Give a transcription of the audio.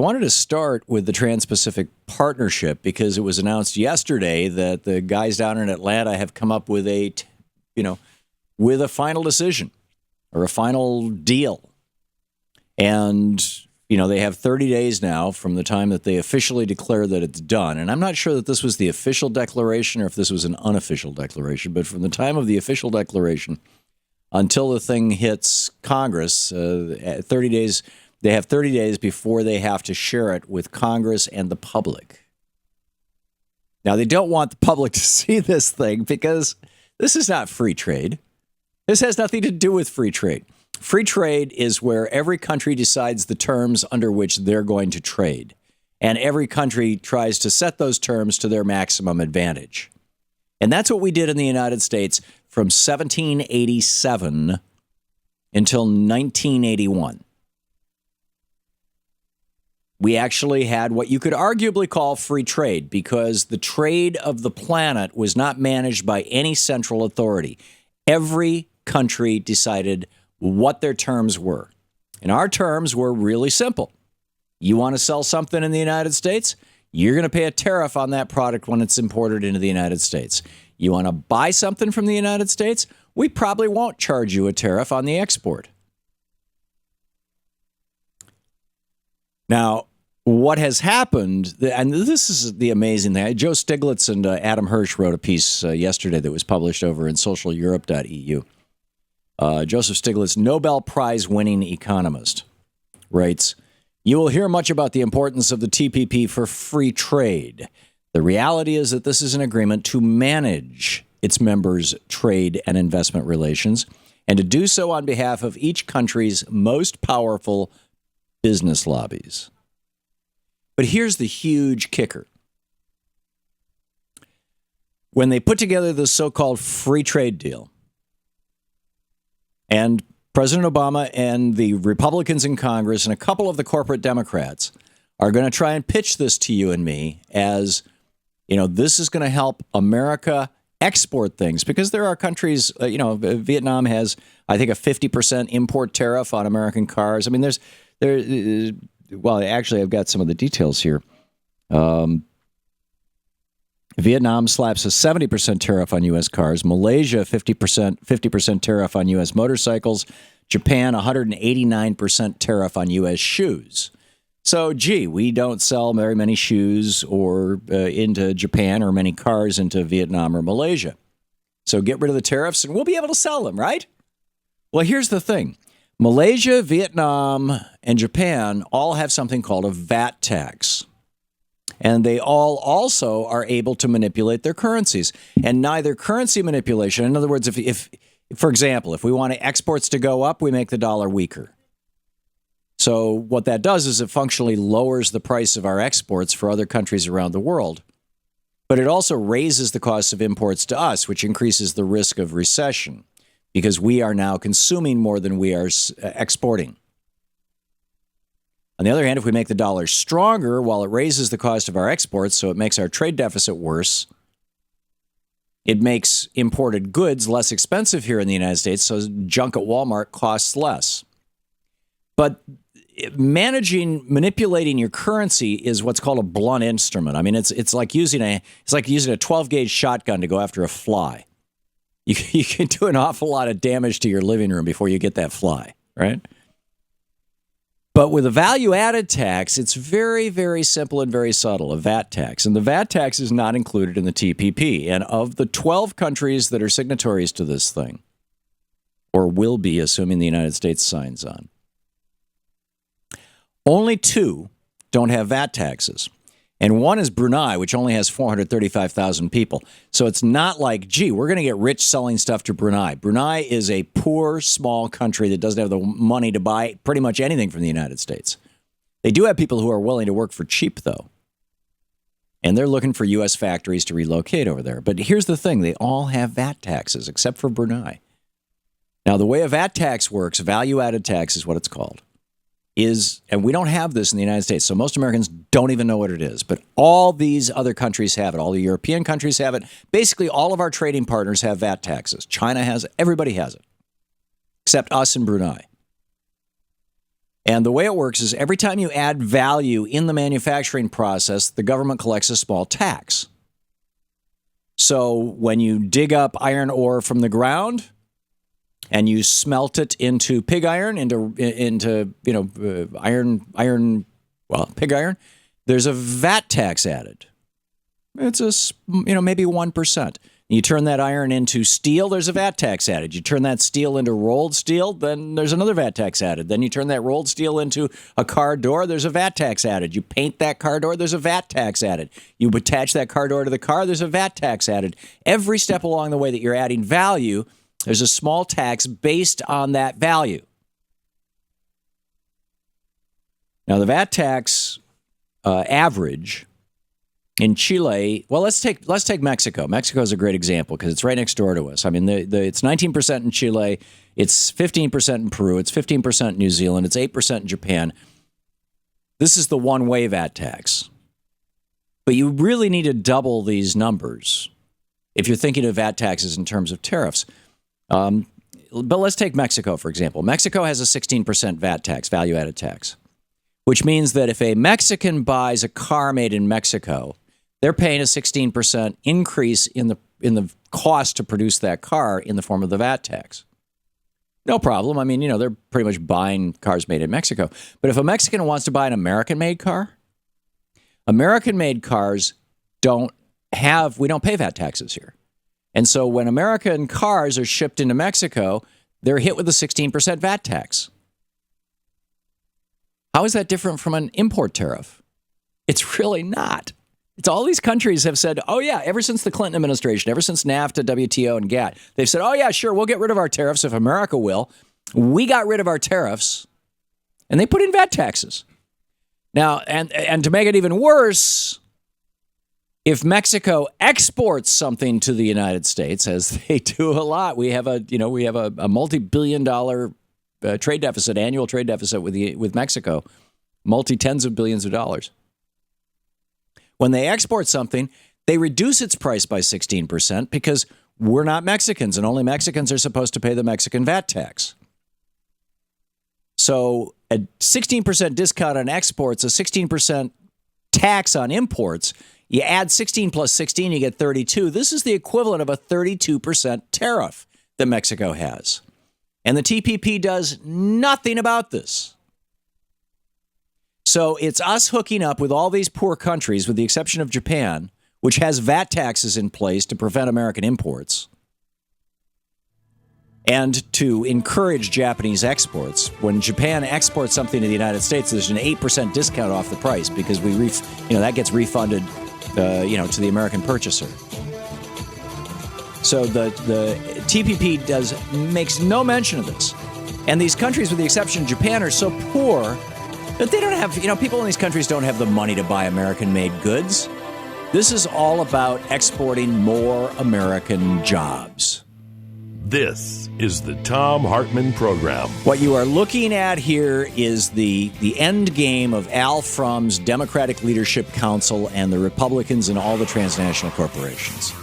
wanted to start with the Trans-Pacific Partnership because it was announced yesterday that the guys down in Atlanta have come up with a final decision or a final deal. And, they have 30 days now from the time that they officially declare that it's done. And I'm not sure that this was the official declaration or if this was an unofficial declaration, but from the time of the official declaration until the thing hits Congress, 30 days, they have 30 days before they have to share it with Congress and the public. Now, they don't want the public to see this thing because this is not free trade. This has nothing to do with free trade. Free trade is where every country decides the terms under which they're going to trade. And every country tries to set those terms to their maximum advantage. And that's what we did in the United States from 1787 until 1981. We actually had what you could arguably call free trade because the trade of the planet was not managed by any central authority. Every country decided what their terms were. And our terms were really simple. You want to sell something in the United States? You're going to pay a tariff on that product when it's imported into the United States. You want to buy something from the United States? We probably won't charge you a tariff on the export. Now, what has happened, and this is the amazing thing. Joe Stiglitz and Adam Hirsch wrote a piece yesterday that was published over in socialeurope.eu. Joseph Stiglitz, Nobel Prize-winning economist, writes, "You will hear much about the importance of the TPP for free trade. The reality is that this is an agreement to manage its members' trade and investment relations, and to do so on behalf of each country's most powerful business lobbies." But here's the huge kicker. When they put together this so-called free trade deal, and President Obama and the Republicans in Congress and a couple of the corporate Democrats are going to try and pitch this to you and me as, this is going to help America export things because there are countries, Vietnam has, I think, a 50% import tariff on American cars. I mean, actually, I've got some of the details here. Vietnam slaps a 70% tariff on U.S. cars. Malaysia, 50% tariff on U.S. motorcycles. Japan, 189% tariff on U.S. shoes. So, we don't sell very many shoes or into Japan or many cars into Vietnam or Malaysia. So get rid of the tariffs and we'll be able to sell them, right? Well, here's the thing. Malaysia, Vietnam, and Japan all have something called a VAT tax. And they all also are able to manipulate their currencies. And neither currency manipulation, in other words, if for example, if we want exports to go up, we make the dollar weaker. So what that does is it functionally lowers the price of our exports for other countries around the world. But it also raises the cost of imports to us, which increases the risk of recession because we are now consuming more than we are exporting. On the other hand, if we make the dollar stronger, while it raises the cost of our exports, so it makes our trade deficit worse, it makes imported goods less expensive here in the United States, so junk at Walmart costs less. But manipulating your currency is what's called a blunt instrument. I mean, it's like using a 12-gauge shotgun to go after a fly. You can do an awful lot of damage to your living room before you get that fly, right? But with a value-added tax, it's very, very simple and very subtle, a VAT tax. And the VAT tax is not included in the TPP. And of the 12 countries that are signatories to this thing, or will be, assuming the United States signs on, only 2 don't have VAT taxes. And one is Brunei, which only has 435,000 people. So it's not like, we're going to get rich selling stuff to Brunei. Brunei is a poor, small country that doesn't have the money to buy pretty much anything from the United States. They do have people who are willing to work for cheap, though. And they're looking for U.S. factories to relocate over there. But here's the thing. They all have VAT taxes, except for Brunei. Now, the way a VAT tax works, value-added tax is what it's called, and we don't have this in the United States, so most Americans don't even know what it is. But all these other countries have it. All the European countries have it. Basically, all of our trading partners have VAT taxes. China has it. Everybody has it, except us and Brunei. And the way it works is every time you add value in the manufacturing process, the government collects a small tax. So when you dig up iron ore from the ground and you smelt it into pig iron, into pig iron, there's a VAT tax added. It's maybe 1%. You turn that iron into steel, there's a VAT tax added. You turn that steel into rolled steel, then there's another VAT tax added. Then you turn that rolled steel into a car door, there's a VAT tax added. You paint that car door, there's a VAT tax added. You attach that car door to the car, there's a VAT tax added. Every step along the way that you're adding value, there's a small tax based on that value. Now, the VAT tax average in Chile, well, let's take Mexico. Mexico is a great example because it's right next door to us. I mean, it's 19% in Chile, it's 15% in Peru, it's 15% in New Zealand, it's 8% in Japan. This is the one-way VAT tax. But you really need to double these numbers if you're thinking of VAT taxes in terms of tariffs. But let's take Mexico, for example. Mexico has a 16% VAT tax, value-added tax, which means that if a Mexican buys a car made in Mexico, they're paying a 16% increase in the cost to produce that car in the form of the VAT tax. No problem. I mean, they're pretty much buying cars made in Mexico. But if a Mexican wants to buy an American-made car, American-made cars we don't pay VAT taxes here. And so when American cars are shipped into Mexico, they're hit with a 16% VAT tax. How is that different from an import tariff? It's really not. It's all these countries have said, oh, yeah, ever since the Clinton administration, ever since NAFTA, WTO, and GATT, they've said, oh, yeah, sure, we'll get rid of our tariffs if America will. We got rid of our tariffs, and they put in VAT taxes. Now, and to make it even worse, if Mexico exports something to the United States, as they do a lot, we have a multi-billion-dollar trade deficit, annual trade deficit with Mexico, multi-tens of billions of dollars. When they export something, they reduce its price by 16% because we're not Mexicans, and only Mexicans are supposed to pay the Mexican VAT tax. So a 16% discount on exports, a 16% tax on imports, you add 16 plus 16, you get 32. This is the equivalent of a 32% tariff that Mexico has. And the TPP does nothing about this. So it's us hooking up with all these poor countries, with the exception of Japan, which has VAT taxes in place to prevent American imports, and to encourage Japanese exports. When Japan exports something to the United States, there's an 8% discount off the price because that gets refunded, to the American purchaser. So the TPP makes no mention of this. And these countries, with the exception of Japan, are so poor that they don't have, people in these countries don't have the money to buy American-made goods. This is all about exporting more American jobs. This is the Thom Hartmann Program. What you are looking at here is the end game of Al Frum's Democratic Leadership Council and the Republicans and all the transnational corporations.